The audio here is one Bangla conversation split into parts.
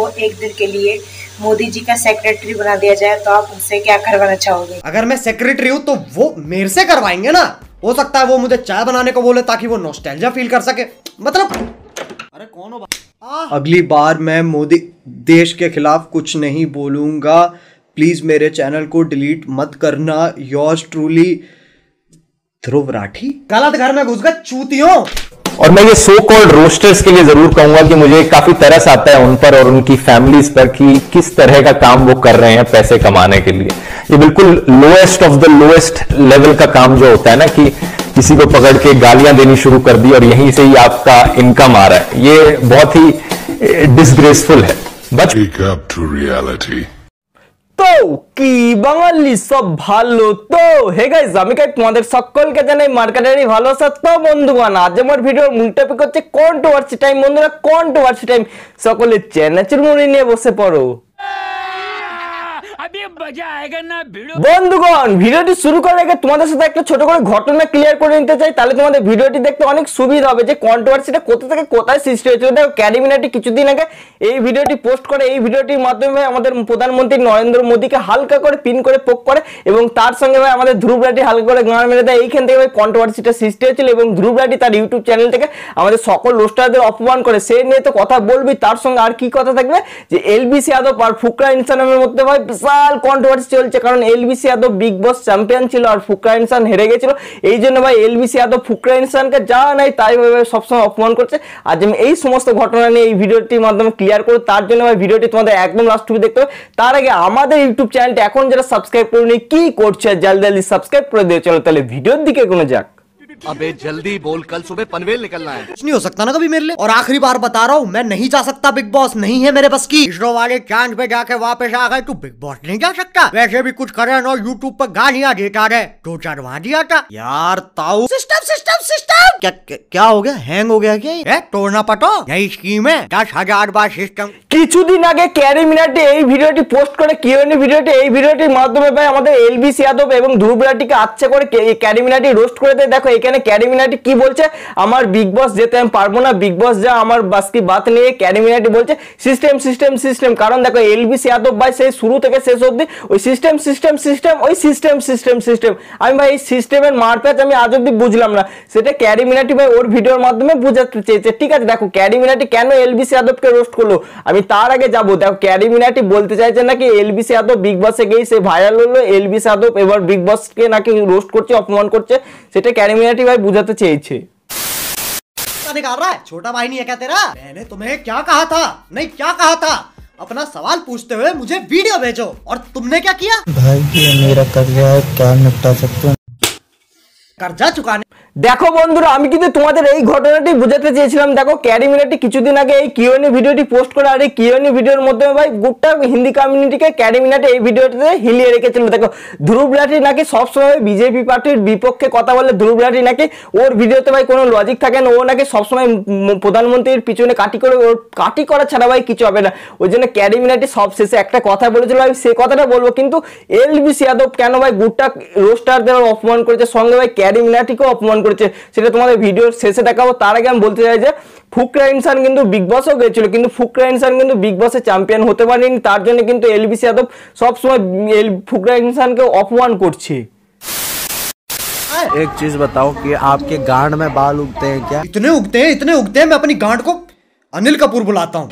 को एक दिन के लिए मोदी जी का सेक्रेटरी बना दिया जाए तो आप उनसे क्या करवाना चाहोगे? अगर मैं सेक्रेटरी हूँ तो वो मेरे से करवाएंगे ना। हो सकता है वो मुझे चाय बनाने को बोले ताकि वो नॉस्टैल्जिया फील कर सके। मतलब अरे कौन हो? अगली बार मैं मोदी देश के खिलाफ कुछ नहीं बोलूंगा। प्लीज मेरे चैनल को डिलीट मत करना। Yours truly Dhruv Rathee. गलत घर में घुस गए चूतियों। और मैं ये सो कॉल्ड रोस्टर्स के लिए जरूर कहूंगा कि मुझे काफी तरस आता है उन पर और उनकी फैमिलीज पर कि किस तरह का काम वो कर रहे हैं पैसे कमाने के लिए। ये बिल्कुल lowest of the lowest level का काम जो होता है ना, कि किसी को पकड़ के गालियां देनी शुरू कर दी और यहीं से ही आपका इनकम आ रहा है, ये बहुत ही डिसग्रेसफुल है। Wake up to reality. তো কি বাঙালি সব ভালো তো? হে গাইস, আমি তোমাদের সকলকে জানাই মার্কেটারি ভালোবাসা। তো বন্ধুগণ, আজ আমার ভিডিওর মূল টপিক হচ্ছে কন্ট্রোভার্সি টাইম। বন্ধুরা, কন্ট্রোভার্সি টাইম, সকলে চ্যানাচুর মুড়ি নিয়ে বসে পড়ো। বন্ধুগণ, ভিডিওটি শুরু করার আগে তোমাদের সাথে একটা ছোট করে ঘটনা ক্লিয়ার করে নিতে চাই, তাহলে তোমাদের ভিডিওটি দেখতে অনেক সুবিধা হবে যে কন্ট্রোভার্সিটা কোথা থেকে কোথায় সৃষ্টি হয়েছিল। দেখো, ক্যারিমিনাটি কিছুদিন আগে এই ভিডিওটি পোস্ট করে, এই ভিডিওটির মাধ্যমে আমাদের প্রধানমন্ত্রী নরেন্দ্র মোদীকে হালকা করে পিন করে পোক করে এবং তার সঙ্গে ভাই আমাদের ধ্রুব রাঠি হালকা করে গান মেরে দেয়। এইখান থেকে ভাই কন্ট্রোভার্সিটা সৃষ্টি হয়েছিল এবং ধ্রুব রাঠি তার ইউটিউব চ্যানেল থেকে আমাদের সকল রোস্টারদের অপমান করে। সে নিয়ে তো কথা বলবি, তার সঙ্গে আর কি কথা থাকবে যে এলবিসি যাদব আর ফুকরা ইনসানের মধ্যে ভাই বিশাল কন্ট্রোভার্সি চলছে, কারণ এলবিসি যাদব বিগ বস চ্যাম্পিয়ন ছিল আর ফুকরা ইনসান হেরে গেছিল। এই জন্য ভাই এলবিসি যাদব ফুকরা ইনসানকে যা নাই তাই ভাবে সবসময় অপমান করছে। আজ আমি এই সমস্ত ঘটনা নিয়ে এই ভিডিওটির মাধ্যমে ক্লিয়ার করব, তার জন্য ভাই ভিডিওটি তোমাদের একদম লাস্ট অবধি দেখতে হবে। তার আগে আমাদের ইউটিউব চ্যানেলটি এখন যারা সাবস্ক্রাইব করনি কি করছে, জলদি জলদি সাবস্ক্রাইব করে দিও। চলো তাহলে ভিডিওর দিকে কোনো যাক। अबे जल्दी बोल, कल सुबह पनवेल निकलना है। कुछ नहीं हो सकता ना कभी मेरे लिए। और आखिरी बार बता रहा हूँ, मैं नहीं जा सकता बिग बॉस, नहीं है मेरे बस की। इसरो वाले चांद पे जाके वापस आ गए, तू बिग बॉस नहीं जा सकता। वैसे भी कुछ करे ना, यूट्यूब पर गालियां देता रहे, दो चार वहां दिया था यार। ताऊ सिस्टम सिस्टम सिस्टम क्या हो गया? हैंग हो गया क्या? तोड़ना पटो, यही स्कीम है। 10,000 बार सिस्टम। কিছুদিন আগে ক্যারিমিনাটি এই ভিডিওটি পোস্ট করে কিউএনএ ভিডিওটি, এই ভিডিওটির মাধ্যমে ভাই আমাদের এলবিসি যাদব এবং ধ্রুব রাঠিকে আচ্ছা করে ক্যারিমিনাটি রোস্ট করে দেয়। দেখো এখানে ক্যারিমিনাটি কি বলছে, আমার বিগ বস যেতে আমি পারবো না, বিগ বস যা আমার বাস কি বাত নিয়ে ক্যারিমিনাটি বলছে সিস্টেম সিস্টেম সিস্টেম। কারণ দেখো এলবিসি যাদব ভাই সেই শুরু থেকে শেষ অবধি ওই সিস্টেম সিস্টেম সিস্টেম, ওই সিস্টেম সিস্টেম সিস্টেম। আমি ভাই এই সিস্টেমের মারপ্যাচ আমি আজ অবধি বুঝলাম না, সেটা ক্যারিমিনাটি ভাই ওর ভিডিওর মাধ্যমে বুঝাতে চেয়েছে। ঠিক আছে, দেখো ক্যারিমিনাটি কেন এলবিসি যাদবকে রোস্ট করলো, আমি তার আগে যাবো। দেখো ক্যারিমিনাটি বলতে চাইছে নাকি এলবিসি যাদব বিগ বসে গিয়ে সে ভাইরাল হলো, এলবিসি যাদব এবার বিগ বসকে নাকি রোস্ট করছে, অপমান করছে, সেটা ক্যারিমিনাটি ভাই বুঝাতে চেয়েছে। निकाल रहा है छोटा भाई नहीं है क्या तेरा? मैंने तुम्हें क्या कहा था? नहीं क्या कहा था? अपना सवाल पूछते हुए मुझे वीडियो भेजो। और तुमने क्या किया? भाई ये मेरा कर्जा है, क्या निपटा सकते हैं? कर्जा चुकाने। দেখো বন্ধুরা, আমি কিন্তু তোমাদের এই ঘটনাটি বুঝাতে চেয়েছিলাম। দেখো ক্যারিমিনাটি কিছুদিন আগে এই কিউএনএ ভিডিওটি পোস্ট করে, আর এই কিউএনএ ভিডিওর মধ্যে ভাই গোটা হিন্দি কমিউনিটিকে ক্যারিমিনাটি এই ভিডিওটিতে হিলিয়ে রেখেছিল। দেখো ধ্রুব রাঠি নাকি সবসময় বিজেপি পার্টির বিপক্ষে কথা বলে, ধ্রুব রাঠি নাকি ওর ভিডিওতে ভাই কোনো লজিক থাকে না, ও নাকি সবসময় প্রধানমন্ত্রীর পিছনে কাটি করে, ওর কাটি করা ছাড়া ভাই কিছু হবে না। ওই জন্য ক্যারিমিনাটি সব শেষে একটা কথা বলেছিল, আমি সে কথাটা বলবো। কিন্তু এলবিসি যাদব কেন ভাই গোটা রোস্টারদের অপমান করেছে, সঙ্গে ভাই ক্যারিমিনাটিকেও অপমান করেছে, সেটা তোমাদের ভিডিওর শেষে দেখাবো। তার আগে আমি বলতে চাই যে ফুকরা ইনসান কিন্তু বিগ বসও গেছিল, কিন্তু ফুকরা ইনসান কিন্তু বিগ বসে চ্যাম্পিয়ন হতে পারেনি, তার জন্য কিন্তু এলবিসি যাদব সবসময় ফুকরা ইনসানকে অপমান করছে। एक चीज बताओ कि आपके गांड में बाल उगते हैं क्या? इतने उगते हैं, इतने उगते हैं, मैं अपनी गांड को अनिल कपूर बुलाता हूँ।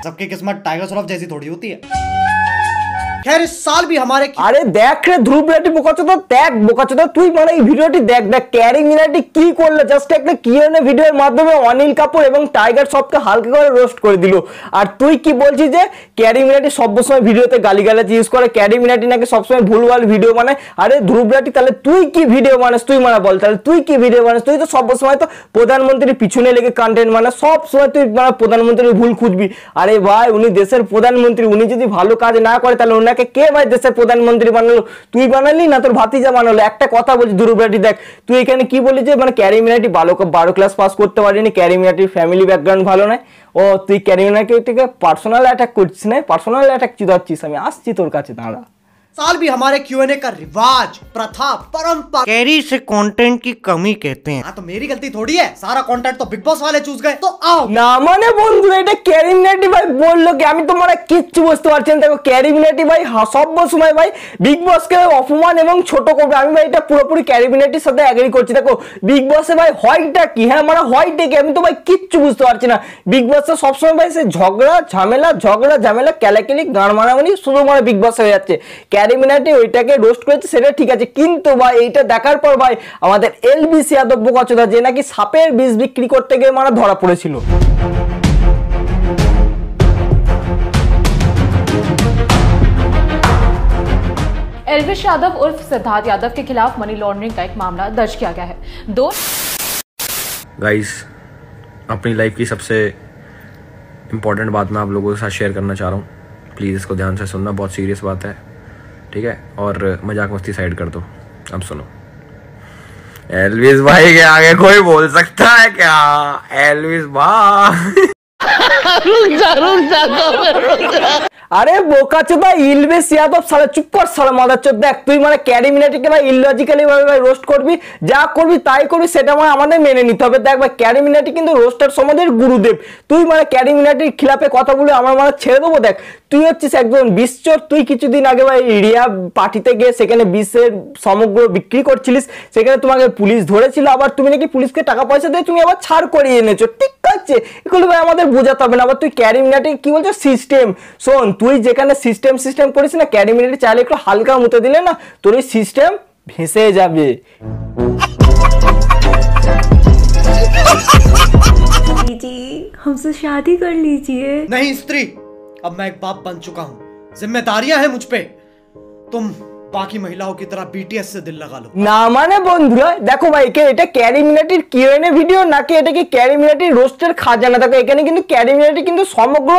सबकी किस्मत टाइगर श्रॉफ जैसी थोड़ी होती है। खैर इस साल भी हमारे আরে দেখ রে ধ্রুব রাঠি বোকাচোদা, দেখ বোকাচোদা তুই, মানে এই ভিডিওটি দেখ, দেখ ক্যারিমিনাটি কি করলো। জাস্ট একটা কিউএনএ ভিডিওর মাধ্যমে অনিল কাপুর এবং টাইগার শ্রফকে হালকা করে রোস্ট করে দিল। আর তুই কি বলছিস যে ক্যারিমিনাটি সবসময় ভিডিওতে গালিগালাজ ইউজ করে, ক্যারিমিনাটি নাকি সবসময় ভুলভাল ভিডিও বানায়। আরে ধ্রুব রাঠি তাহলে তুই কি ভিডিও বানাস, তুই মানে বল তাহলে তুই কি ভিডিও বানাস? তুই তো সবসময় তো প্রধানমন্ত্রীর পিছনে লেগে কন্টেন্ট বানাস, সব সময় তুই মানে প্রধানমন্ত্রীর ভুল খুঁজবি। আরে ভাই উনি দেশের প্রধানমন্ত্রী, উনি যদি ভালো কাজ না করে তাহলে ওনাকে কে ভাই দেশের প্রধানমন্ত্রী বানালো? তুই বানালি না তোর ভাতিজা বানালো? একটা কথা বলছি ধ্রুব রাঠি, দেখ তুই এখানে কি বলি যে মানে ক্যারিমিনাটি 12 ক্লাস পাস করতে পারিনি, ক্যারিমিনাটির ফ্যামিলি ব্যাকগ্রাউন্ড ভালো নয়। ও তুই ক্যারিমিনাটিকে পার্সোনাল অ্যাটাক করছিস না, পার্সোনাল অ্যাটাক চিদাচ্ছিস। আমি আসছি তোর কাছে, দাঁড়া। साल भी हमारे Q&A का रिवाज, प्रथा, परंपरा कैरी से कंटेंट की कमी कहते हैं। हाँ तो मेरी गलती थोड़ी है, सारा कंटेंट तो बिग बॉस वाले चूज गए। तो आओ না মানে বন্ধুরা এটা ক্যারিমিনাটি ভাই বললো কি আমি তোমরা কিচ্ছু বুঝতে পারছি না। দেখো ক্যারিমিনাটি ভাই সব সময় ভাই বিগ বসকে অপমান এবং ছোট করবে। আমি ভাই এটা পুরোপুরি ক্যারিমিনাটির সাথে এগ্রি করছি। দেখো বিগ বসে ভাই হয়টা কি, হ্যাঁ মানে হয়টা কি আমি তো ভাই কিচ্ছু বুঝতে পারছি না। বিগ বসে সবসময় ভাই সে ঝগড়া ঝামেলা ক্যালাকেলি গান মারামারি শুধু মানে বিগ বস হয়ে যাচ্ছে। ক্যারিমিনাটি ওইটাকে রোস্ট করেছে সেটা ঠিক আছে, কিন্তু ভাই এইটা দেখার পর ভাই আমাদের এলবিসি যাদব বোকাচোদা যে নাকি সাপের বিষ বিক্রি করতে গিয়ে মানে ধরা পড়েছিল। एल्विश यादव उर्फ सिद्धार्थ यादव के खिलाफ मनी लॉन्ड्रिंग का एक मामला दर्ज किया गया है। गाइस, अपनी लाइफ की सबसे इम्पोर्टेंट बात मैं आप लोगों के साथ शेयर करना चाह रहा हूँ। प्लीज़ इसको ध्यान से सुनना, बहुत सीरियस बात है, ठीक है? और मजाक मस्ती साइड कर दो, अब सुनो। एल्विस भाई के आगे कोई बोल सकता है क्या? एल्विस भाई আরে বোকাচোদা এলভিস যাদব সালা চুপ কর সালা মাদারচোদ। দেখ তুই মানে ক্যারিমিনাটিকে ভাই ইললজিক্যালি ভাবে ভাই রোস্ট করবি, যা করবি তাই করবি, সেটা মানে আমাদের মেনে নিতে হবে। দেখ ভাই ক্যারিমিনাটি কিন্তু রোস্টার সমাজের গুরুদেব। তুই মানে ক্যারিমিনাটির খিলাফে কথা বলে আমার মানে ছেড়ে দেবো। দেখ তুই হচ্ছিস একজন বিশ্বর। তুই কিছুদিন আগে ভাই রিয়া পার্টিতে গিয়ে সেখানে বিশ্বের সমগ্র বিক্রি করছিলিস, সেখানে তোমাকে পুলিশ ধরেছিল, আবার তুমি নাকি পুলিশকে টাকা পয়সা দিয়ে তুমি আবার ছাড় করিয়ে এনেছো, ঠিক আছে? এগুলো ভাই আমাদের বোঝাতে হবে না। আবার তুই ক্যারিমিনাটি কি বলছো সিস্টেম, শোন তুই যেখানে সিস্টেম করিস না, ক্যারিমিনাটি চাইলে একটু হালকা মুতে দিলে না তোর ওই সিস্টেম ভেসে যাবে। हमसे शादी कर लीजिए। नहीं स्त्री, अब मैं एक बाप बन चुका हूँ, जिम्मेदारियां हैं मुझ पे। तुम बाकी महिलाओं की तरह बीटीएस से दिल लगा लो। না মানে বন্ধুরা দেখো ভাই এটা ক্যারিমিনাটির কিউএনএ ভিডিও নাকি এটা কি ক্যারিমিনাটির রোস্টের খাজানা। দেখো এখানে কিন্তু ক্যারিমিনাটি কিন্তু সমগ্র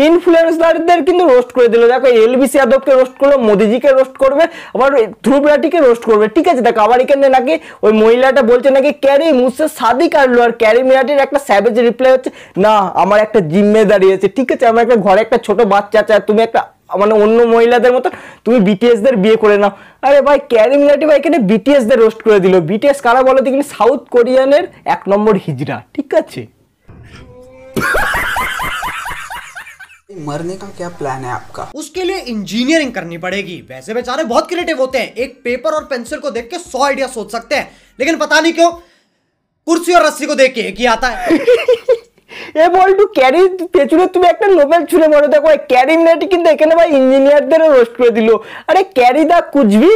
ইনফ্লুয়েন্সারদের কিন্তু রোস্ট করে দিল। দেখো এলবিসি যাদবকে রোস্ট করলো, মোদিজিকে রোস্ট করবে, আবার ধ্রুব রাঠিকে রোস্ট করবে, ঠিক আছে? দেখো আবার এখানে নাকি ওই মহিলাটা বলছে নাকি ক্যারি মুঝসে শাদি कर लो, আর ক্যারিমিনাটির একটা স্যাভেজ রিপ্লাই হচ্ছে না আমার একটা জিম্মেদারি আছে, ঠিক আছে? আমার একটা ঘরে একটা ছোট বাচ্চা আছে, তুমি একটা মানে অন্য মহিলাদের মতো তুমি বিটিএস দের বিয়ে করে নাও। আরে ভাই ক্যারিমিনাটি ভাই এখানে বিটিএস দের রোস্ট করে দিল। বিটিএস কারা বলো তো? কিন্তু সাউথ কোরিয়ানের 1 নম্বর হিজড়া, ঠিক আছে? मरने का क्या प्लान है आपका? उसके लिए इंजीनियरिंग करनी पड़ेगी। वैसे बेचारे बहुत क्रिएटिव होते हैं, एक पेपर और पेंसिल को देख के 100 आइडिया सोच सकते हैं, लेकिन पता नहीं क्यों कुर्सी और रस्सी को देख के एक ही आता है। এ বলটু ক্যারি পেছনে তুমি একটা নোবেল ছুঁড়ে মারো। দেখো ক্যারিমিনাটি কিন্তু এখানে ভাই ইঞ্জিনিয়ারদের রোস্ট করে দিল। আরে ক্যারি দা कुछ भी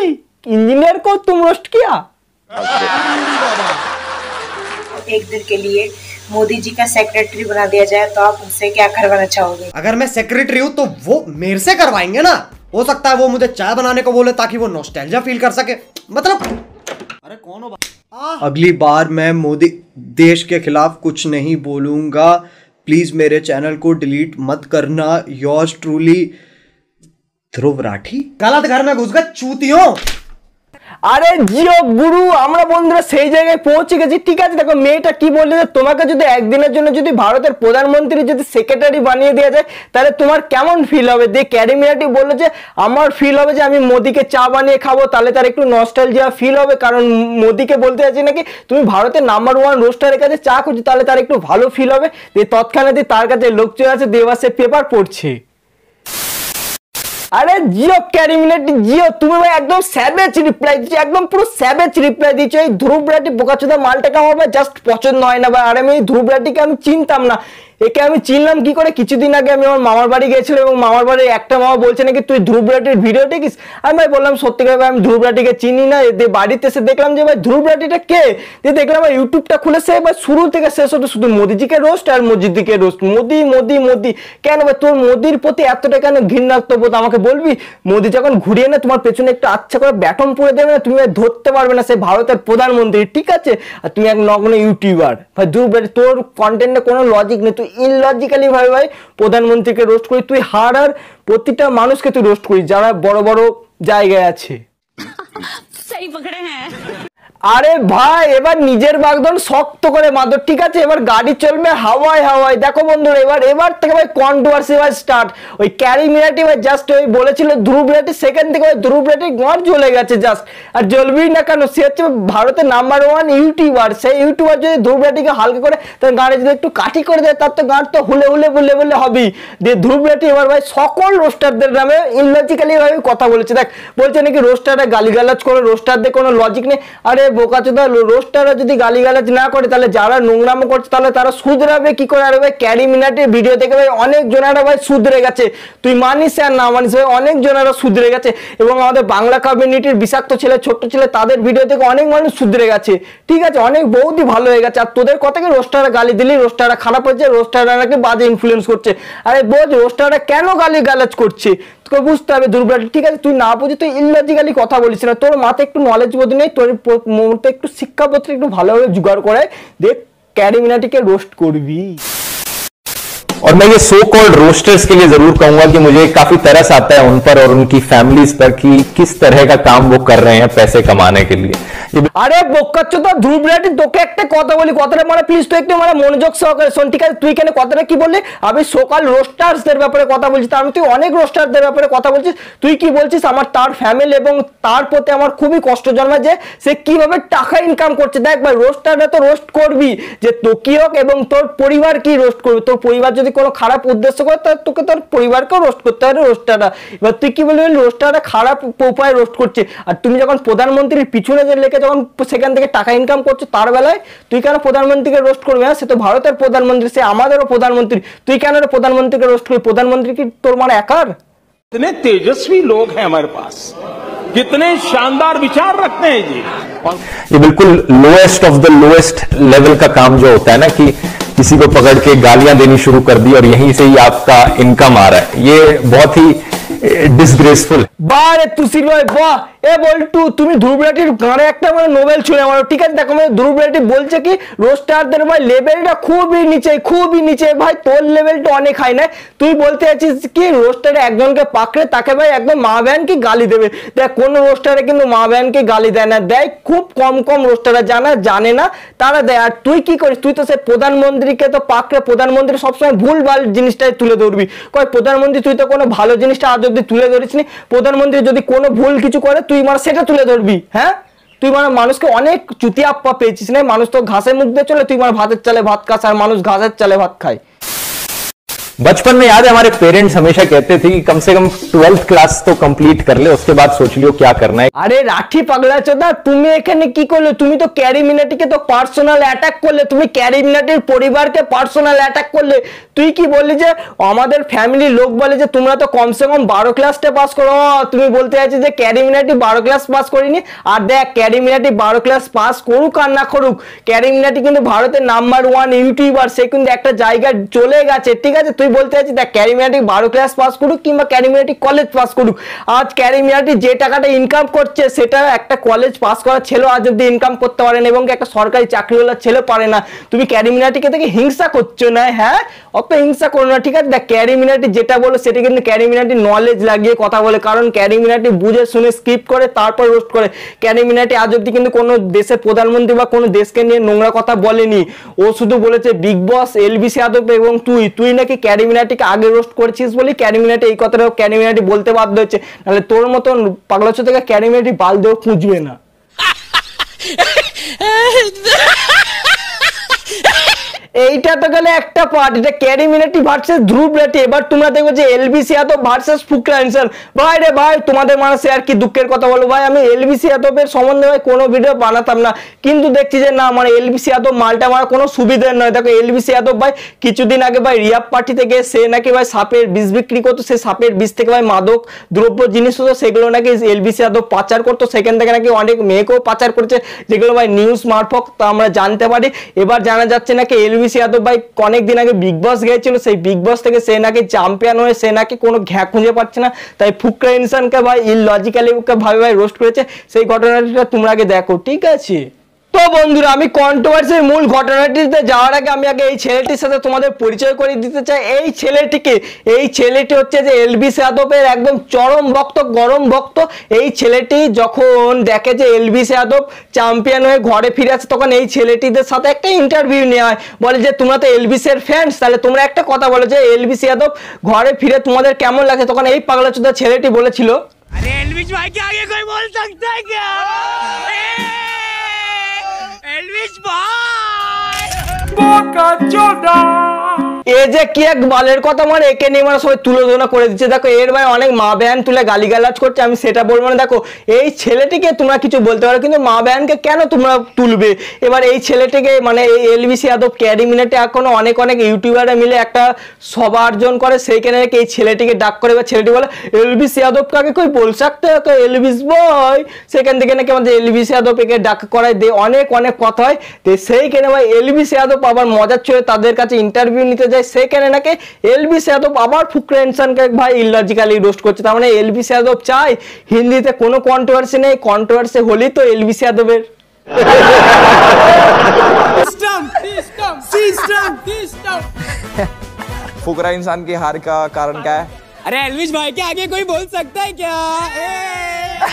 इंजीनियर को तुम रोस्ट किया। एक दिन के लिए मोदी जी का सेक्रेटरी बना दिया जाए तो आप उनसे क्या करवाना चाहोगे? अगर मैं सेक्रेटरी हूँ तो वो मेरे से करवाएंगे ना। हो सकता है वो मुझे चाय बनाने को बोले ताकि वो नॉस्टैल्जिया फील कर सके। मतलब अरे कौन हो? अगली बार मैं मोदी देश के खिलाफ कुछ नहीं बोलूंगा। प्लीज मेरे चैनल को डिलीट मत करना। Yours truly Dhruv Rathee. गलत घर में घुस गए चूतियों। আরে জিও গুরু আমরা বন্ধুরা সেই জায়গায় পৌঁছে গেছি, ঠিক আছে? দেখো মেয়েটা কি বললে যে তোমাকে যদি একদিনের জন্য যদি ভারতের প্রধানমন্ত্রী যদি সেক্রেটারি বানিয়ে দেওয়া যায় তাহলে তোমার কেমন ফিল হবে। যে ক্যারিমিনাটি বললো যে আমার ফিল হবে যে আমি মোদিকে চা বানিয়ে খাবো, তাহলে তার একটু নস্টালজিয়া ফিল হবে, কারণ মোদিকে বলতে চাইছি নাকি তুমি ভারতের নাম্বার 1 রোস্টারের কাছে চা করছো, তাহলে তার একটু ভালো ফিল হবে। যে তৎক্ষণাৎ তার কাছে লোক চলে আছে দেবাসে পেপার পড়ছে। আরে জিও ক্যারিমিনাটি জিও তুমি ভাই একদম স্যাভেজ রিপ্লাই দিচ্ছ, একদম পুরো স্যাভেজ রিপ্লাই দিচ্ছ। এই ধ্রুব রাঠি বোকাচোদা মালটাকে আমার ভাই জাস্ট পছন্দ হয় না ভাই। আর আমি এই ধ্রুব রাঠিকে আমি চিনতাম না, একে আমি চিনলাম কি করে? কিছুদিন আগে আমি আমার মামার বাড়ি গেছিলাম এবং মামার বাড়ির একটা মামা বলছে নাকি তুই ধ্রুব রাঠির ভিডিও দেখিস। আমি ভাই বললাম সত্যি করে ভাই আমি ধ্রুব রাঠিকে চিনি না। বাড়িতে এসে দেখলাম যে ভাই ধ্রুব রাঠিটা কে, যে দেখলাম ভাই ইউটিউবটা খুলে সে ভাই শুরু থেকে শেষ হতে শুধু মোদিজিকে রোস্ট আর মোদিজিকে রোস্ট। মোদি মোদি মোদি কেন ভাই? তোর মোদির প্রতি এতটা কেন ঘৃণাত্মবোধ আমাকে বলবি? মোদি যখন ঘুরিয়ে না তোমার পেছনে একটু আচ্ছা করে ব্যাটন পরে দেবে না, তুমি ধরতে পারবে না সে ভারতের প্রধানমন্ত্রী, ঠিক আছে? আর তুমি এক নগ্ন ইউটিউবার ভাই। ধ্রুব রাঠি তোর কন্টেন্টে কোনো লজিক নেই, তুই ইললজিক্যালি ভাবে ভাই প্রধানমন্ত্রীকে রোস্ট করি। তুই হার আর প্রতিটা মানুষকে তুই রোস্ট করিস যারা বড় বড় জায়গায় আছে। सही पकड़े हैं। আরে ভাই এবার নিজের বাগদন শক্ত করে মাদর, ঠিক আছে? এবার গাড়ি চলবে হাওয়ায় হাওয়ায়। দেখো বন্ধুরা এবার থেকে ভাই কন্ট্রোভার্সি ভাই স্টার্ট। ওই ক্যারি মিনাটি ভাই জাস্ট ওই বলেছিল ধ্রুব রাঠি, সেকেন্ড থেকে ওই ধ্রুব রাঠি গাঁট জ্বলে গেছে জাস্ট। আর জ্বলবেই না কেন, সে হচ্ছে ভারতের নাম্বার 1 ইউটিউবার। সেই ইউটিউবার যদি ধ্রুব রাঠিকে হালকা করে তার গাঁটে যদি একটু কাঠি করে দেয়, তার তো গাঁট তো হুলে হুলে বলে বলে হবেই। দিয়ে ধ্রুব রাঠি এবার ভাই সকল রোস্টারদের নামে ইললজিক্যালি ভাবে কথা বলেছে। দেখ বলছে নাকি রোস্টাররা গালিগালাজ করে, রোস্টারদের কোনো লজিক নেই। আরে বোকাচোদা, রোস্টাররা যদি গালিগালাজ না করে তাহলে যারা নোংরামো করছে তাহলে তারা শুধরাবে কি করে? আরে ভাই ক্যারি মিনাটির ভিডিও দেখে ভাই অনেক জনেরা ভাই শুধরে গেছে, তুই মানিস আর না মানিস ভাই অনেক জনেরা শুধরে গেছে। এবং আমাদের বাংলা কমিউনিটির বিষাক্ত ছেলে, ছোট্ট ছেলে, তাদের ভিডিও থেকে অনেক মানুষ শুধরে গেছে, ঠিক আছে? অনেক বহুতই ভালো হয়ে গেছে। আর তোদের কথাকে রোস্টাররা গালি দিলি, রোস্টাররা খারাপ হচ্ছে, রোস্টাররা নাকি বাজে ইনফ্লুয়েন্স করছে। আরে বোঝ রোস্টাররা কেন গালিগালাজ করছে, তোকে বুঝতে হবে ধ্রুব রাঠি, ঠিক আছে? তুই না বুঝে তুই ইললজিক্যালি কথা বলিস না, তোর মাথায় একটু নলেজ বোধ নেই, তোর মধ্যে একটু শিক্ষাপত্র একটু ভালোভাবে জোগাড় করে দেখ ক্যারি মিনাটিকে রোস্ট করবি। और मैं ये सो कॉल्ड रोस्टर्स के लिए जरूर कहूंगा कि मुझे काफी तरस आता है उन पर और उनकी फैमिलीज पर कि किस तरह का काम वो कर रहे हैं पैसे कमाने के लिए। আরে বোকাচ্চোদা ধ্রুব রাঠি, তোকে একটা কথা বলি, কথাটা মানে প্লিজ তুই একটু মানে মনোযোগ সহকারে শোন, ঠিক আছে? তুই কেন কথাটা কি বললি? আমি সকাল রোস্টার্সদের ব্যাপারে কথা বলছি, তার তুই অনেক রোস্টারদের ব্যাপারে কথা বলছিস। তুই কি বলছিস? আমার তার ফ্যামিলি এবং তার প্রতি আমার খুবই কষ্ট জন্মায় যে সে কিভাবে টাকা ইনকাম করছে। দেখ ভাই রোস্টাররা তো রোস্ট করবি, যে তোকে হোক এবং তোর পরিবার কি রোস্ট করবি। তোর পরিবার যদি কোনো খারাপ উদ্দেশ্য করে তাহলে তোকে তোর পরিবারকেও রোস্ট করতে হবে রোস্টাররা। এবার তুই কি বলবি? রোস্টাররা খারাপ উপায়ে রোস্ট করছে, আর তুমি যখন প্রধানমন্ত্রীর পিছনে যে লেগে যখন সেখান থেকে টাকা ইনকাম করছো তার বেলায় তুই কেন প্রধানমন্ত্রীকে রোস্ট করবি? হ্যাঁ, সে তো ভারতের প্রধানমন্ত্রী, সে আমাদেরও প্রধানমন্ত্রী, তুই কেন প্রধানমন্ত্রীকে রোস্ট করবি? প্রধানমন্ত্রী কি তোর মানে একার? कितने तेजस्वी लोग हैं हमारे पास, कितने शानदार विचार रखते हैं जी। ये बिल्कुल lowest of the lowest level का काम जो होता है ना कि किसी को पकड़ के गालियां देनी शुरू कर दी और यहीं से ही आपका इनकम आ रहा है, ये बहुत ही डिसग्रेसफुल। বাহ রে তুসি লয় বাহ। এ বলটু তুমি ধ্রুব রাঠির গানে একটা মানে নোবেল ছুঁড়ে মারো, ঠিক আছে? দেখো মানে ধ্রুব রাঠি বলছে কি রোস্টারদের ভাই লেভেলটা খুবই নিচে ভাই, তোর লেভেলটা অনেক হাই না। তুই বলতে চাইছিস কি রোস্টারে একজনকে পাকড়ে তাকে ভাই একদম মা ব্যানকে গালি দেবে। দেখ কোন রোস্টারে কিন্তু মা ব্যানকে গালি দেয় না, দেয় খুব কম রোস্টাররা জানে না তারা দেয়। আর তুই কি করিস? তুই তো সে প্রধানমন্ত্রীকে তো পাকড়ে, প্রধানমন্ত্রী সবসময় ভুল ভাল জিনিসটাই তুলে ধরবি। কয় প্রধানমন্ত্রী তুই তো কোনো ভালো জিনিসটা আজ অব্দি তুলে ধরিসনি, প্রধানমন্ত্রী যদি কোনো ভুল কিছু করে তুই মানে সেটা তুলে ধরবি। হ্যাঁ, তুই মানে মানুষকে অনেক চুতিয়া পেয়েছিস না? মানুষ তো ঘাসে মুখ দিয়ে চলে, তুই মানে ভাতের চালে ভাত খাস, আর মানুষ ঘাসের চালে ভাত খায়। बचपन में याद है हमारे पेरेंट्स हमेशा कहते थे कि कम से कम 12th क्लास तो कंप्लीट कर ले, उसके बाद सोच लियो क्या करना है। আরে রাঠি পাগলা চোদা, তুমি এখানে কি করলে? তুমি তো ক্যারি মিনাটিকে তো পার্সোনাল অ্যাটাক করলে, তুমি ক্যারি মিনাটির পরিবারকে পার্সোনাল অ্যাটাক করলে। তুই কি বললি যে আমাদের ফ্যামিলির লোক বলে যে তোমরা তো কমসে কম 12 ক্লাসটা পাস করো। তুমি বলতে চাইছো যে ক্যারি মিনাটি 12 ক্লাস পাস করিনি। আর দেখ ক্যারি মিনাটি 12 ক্লাস পাস করুক আর না করুক, ক্যারি মিনাটি কিন্তু ভারতের নাম্বার 1 ইউটিউবার, সে কিন্তু একটা জায়গায় চলে গেছে, ঠিক আছে? তুই বলতে চাইছিস দেখ ক্যারি মিনাটি 12 ক্লাস পাস করুক কিংবা ক্যারি মিনাটি কলেজ পাস করুক, আজ ক্যারি মিনাটি যে টাকাটা ইনকাম করছে সেটা একটা কলেজ পাস করা ছেলে আজ অব্দি ইনকাম করতে পারে না, এবং একটা সরকারি চাকরিওয়ালা ছেলে পারে না। তুমি ক্যারি মিনাটিকে থেকে হিংসা করছো না? হ্যাঁ, অত হিংসা করো না, ঠিক আছে? দেখ ক্যারি মিনাটি যেটা বলো সেটা কিন্তু ক্যারি মিনাটি নলেজ লাগিয়ে কথা বলে, কারণ ক্যারি মিনাটি বুঝে শুনে স্কিপ করে তারপর রোস্ট করে। ক্যারি মিনাটি আজ অব্দি কিন্তু কোনো দেশের প্রধানমন্ত্রী বা কোনো দেশকে নিয়ে নোংরা কথা বলেনি, ও শুধু বলেছে বিগ বস, এলবিসি যাদব এবং তুই নাকি ক্যারি মিনাটিকে আগে রোস্ট করেছিস বলি ক্যারি মিনাটি এই কথাটা ক্যারি মিনাটি বলতে বাধ্য হচ্ছে, নাহলে তোর মতন পাগলা চোদা থেকে ক্যারি মিনাটি বাল দেও খুঁজবে না। এইটা তো গেলে একটা পার্ট, এটা ক্যারি মিনাটি ভার্সেস ধ্রুব রাঠি। এবার তোমরা দেখবে যে এলবিসি যাদব ভার্সেস ফুকরা ইনসান। ভাই রে ভাই, তোমাদের মানুষে আর কি দুঃখের কথা বলো ভাই, আমি এলবিসি যাদবের সম্বন্ধে ভাই কোনো ভিডিও বানাতাম না, কিন্তু দেখছি যে না মানে এলবিসি যাদব মালটা আমার কোনো সুবিধার নয়। দেখো এলবিসি যাদব ভাই কিছুদিন আগে ভাই রিয়াব পার্টি থেকে সে নাকি ভাই সাপের বিষ বিক্রি করতো, সে সাপের বিষ থেকে ভাই মাদক দ্রব্য জিনিস হতো, সেগুলো নাকি এলবিসি যাদব পাচার করতো, সেখান থেকে নাকি অনেক মেয়েকেও পাচার করেছে, যেগুলো ভাই নিউজ মারফত আমরা জানতে পারি। এবার জানা যাচ্ছে নাকি এলবিসি যাদব ভাই অনেকদিন আগে বিগ বস গিয়েছিল, সেই বিগ বস থেকে সে নাকি চ্যাম্পিয়ন হয়ে সে নাকি কোনো ঘ্যা খুঁজে পাচ্ছে না, তাই ফুকরা ইনসানকে ভাই ইললজিক্যালি ভাবে ভাই রোস্ট করেছে। সেই ঘটনাটা তোমরা আগে দেখো, ঠিক আছে? তো তো বন্ধুরা, আমি কন্ট্রোভার্সির মূল ঘটনাটিতে যাওয়ার আগে আমি আগে এই ছেলেটির সাথে তোমাদের পরিচয় করে দিতে চাই। এই ছেলেটি হচ্ছে যে এলভিস যাদবের একদম চরম ভক্ত, গরম ভক্ত। এই ছেলেটি যখন দেখে যে এলভিস যাদব চ্যাম্পিয়ন হয়ে ঘরে ফিরে আসে, তখন এই ছেলেটিদের সাথে একটা ইন্টারভিউ নেওয়া হয়। বলে যে তোমরা তো এলভিসের ফ্যান্স, তাহলে তোমরা একটা কথা বলো যে এলভিস যাদব ঘরে ফিরে তোমাদের কেমন লাগে। তখন এই পাগলাচোদা ছেলেটি বলেছিল, अरे एल्विश भाई के आगे कोई बोल सकता है क्या? एल्विश भाई बोका चोदा। এ যে কি এক বালের কথা, মানে একে নিয়ে মানে সবাই তুলোধনা করে দিচ্ছে। দেখো এর ভাই অনেক মা ব্যান তুলে গালিগালাজ করছে, আমি সেটা বলবো না। দেখো এই ছেলেটিকে তোমরা কিছু বলতে পারো, কিন্তু মা ব্যানকে কেন তোমরা তুলবে? এবার এই ছেলেটিকে মানে এই এলভিস যাদব ক্যারি মিনিটে এখনো অনেক ইউটিউবাররা মিলে একটা সভা আয়োজন করে, সেইখানে এই ছেলেটিকে ডাক করে। এবার ছেলেটি বলে এলভিস যাদব কাকে কই বল सकते हो तो এলভিস বয়। সেখান থেকে নাকি আমাদের এলভিস যাদবকে ডাক করায় দিয়ে অনেক কথা হয়। তো সেইখানে ভাই এলভিস যাদব আবার মজার ছড়ে তাদের কাছে ইন্টারভিউ নিতে যায়। সেখানে নাকি এলভিস যাদব আবার ফুকরা ইনসানকে ভাই ইলজিক্যালি রোস্ট করছে। তার মানে এলভিস যাদব চাই হিন্দিতে কোনো কন্ট্রোভার্সি নেই, কন্ট্রোভার্সি হলেই তো এলভিস যাদবের। फुकरा इंसान की हार का कारण क्या है? अरे एल्विश भाई के आगे कोई बोल सकता है क्या?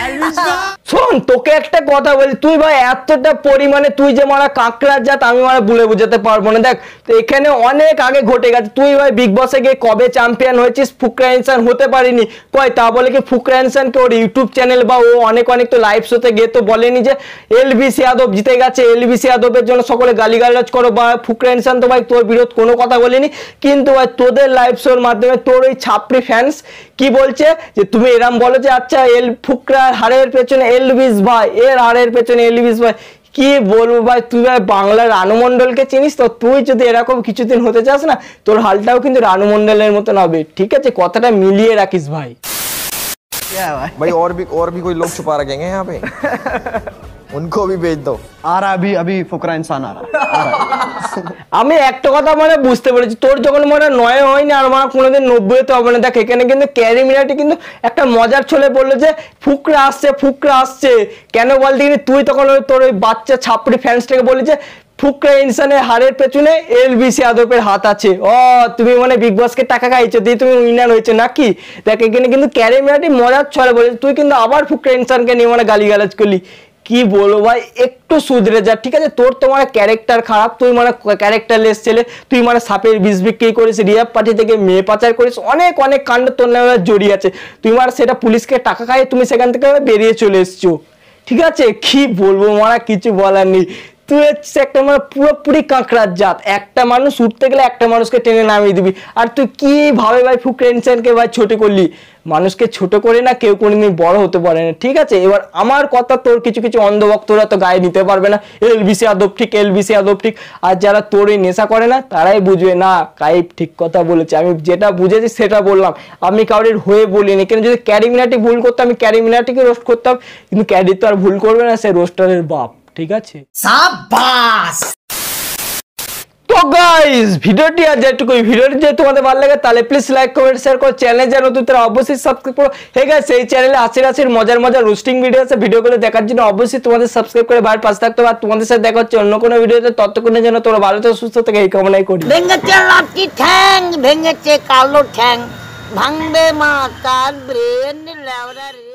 एल्विश भाई শোন, তোকে একটা কথা বলি, তুই ভাই এতটা পরিমাণে তুই যে মারা কাঁকড়ার জাত আমি মারা বলে বুঝাতে পারবো না। দেখ তো এখানে অনেক আগে ঘটে গেছে। তুই ভাই বিগ বসে গিয়ে কবে চ্যাম্পিয়ন হয়েছিস? ফুকরা ইনসান হতে পারিনি কয়, তা বলে কি ফুকরা ইনসানকে ওর ইউটিউব চ্যানেল বা ও অনেক তো লাইভ শোতে গিয়ে তো বলেনি যে এলভিস যাদব জিতে গেছে, এলভিস যাদবের জন্য সকলে গালিগালাজ করো, বা ফুকরা ইনসান তো ভাই তোর বিরোধ কোনো কথা বলেনি। কিন্তু ভাই তোদের লাইভ শোর মাধ্যমে তোর ওই ছাপড়ি ফ্যান্স কি বলছে যে তুমি এরম বলো যে আচ্ছা ফুকরার হারের পেছনে এলভিস ভাই, এর হারের পেছনে এলভিস ভাই। কি বলবো ভাই, তুই ভাই বাংলার রানু মন্ডলকে চিনিস তো? তুই যদি এরকম কিছুদিন হতে চাস না, তোর হালটাও কিন্তু রানু মন্ডলের মতন হবে। ঠিক আছে, কথাটা মিলিয়ে রাখিস ভাই। भाई और भी कोई लोग छुपा रखेंगे यहाँ पे, उनको भी भेज दो। आ रहा अभी फुकरा इंसान आ रहा আমি একটা কথা মানে বুঝতে পেরেছি, তোর যখন মানে 9 হয়নি আর আমার কোনোদিন 90 তো হবে না। দেখ এখানে কিন্তু ক্যারি মিনাটি কিন্তু একটা মজার ছলে বললো যে ফুকরা আসছে কেন বলতে গেলে তুই তখন তোর ওই বাচ্চা ছাপড়ি ফ্যান্সটাকে বলি যে ফুকরা ইনসানের হারের পেছনে এলভিস যাদবের হাত আছে। তুমি মানে বিগ বসকে টাকা খাইছো দিয়ে তুমি উইনার হয়েছে নাকি? দেখ এখানে কিন্তু ক্যারি মিনাটি মজার ছলে বলে, তুই কিন্তু আবার ফুকরা ইনসানকে নিয়ে মানে গালিগালাজ করলি। কি বলবো ভাই, একটু সুধরে যা। ঠিক আছে, তোর তো মানে ক্যারেক্টার খারাপ, তুই মানে ক্যারেক্টারলেস ছেলে, তুই মানে সাপের বিষ বিক্রি করিস, রিয়াব পার্টি থেকে মেয়ে পাচার করিস, অনেক কাণ্ড তোর নামে জড়িয়ে আছে। তুই মানে সেটা পুলিশকে টাকা খাইয়ে তুমি সেখান থেকে বেরিয়ে চলে এসছো। ঠিক আছে, কি বলবো মারা, কিছু বলার নেই। তুই হচ্ছে একটা মানে পুরোপুরি কাঁকড়ার জাত, একটা মানুষ উঠতে গেলে একটা মানুষকে টেনে নামিয়ে দিবি। আর তুই কিভাবে ভাই ফুকরা ইনসানকে ভাই ছোট করলি? মানুষকে ছোট করে না কেউ কোনোদিন বড় হতে পারে না। ঠিক আছে, এবার আমার কথা তোর কিছু অন্ধভক্তরা তো গায়ে নিতে পারবে না, এলভিস যাদব ঠিক। আর যারা তোর এই নেশা করে না তারাই বুঝবে না কাইপ ঠিক কথা বলেছে। আমি যেটা বুঝেছি সেটা বললাম, আমি কাউরির হয়ে বলিনি। কেন যদি ক্যারি মিনাটি ভুল করতাম আমি ক্যারি মিনাটিকে রোস্ট করতাম, কিন্তু ক্যারি তো আর ভুল করবে না, সে রোস্টারের বাপ। ঠিক আছে, সাবাস। তো গাইস ভিডিওটি আজ যেটুকুই। ভিডিওটি যদি তোমাদের ভালো লাগে তাহলে প্লিজ লাইক কমেন্ট শেয়ার করো। চ্যানেলে যারা নতুন তারা অবশ্যই সাবস্ক্রাইব করো। হে গাইস, এই চ্যানেলে আশির মজার রোস্টিং ভিডিও আছে, ভিডিওগুলো দেখার জন্য অবশ্যই তোমাদের সাবস্ক্রাইব করে বাইরে পাশে থাকতে হবে। আর তোমাদের সাথে দেখা হচ্ছে অন্য কোনো ভিডিওতে, ততক্ষণের জন্য তোমরা ভালো থেকো, সুস্থ থেকো, এই কামনাই করি। ভেঙেছে লাঠি ঠ্যাং, ভেঙেছে কালো ঠ্যাং, ভাঙবে মাথার ব্রেন লেওরা রে।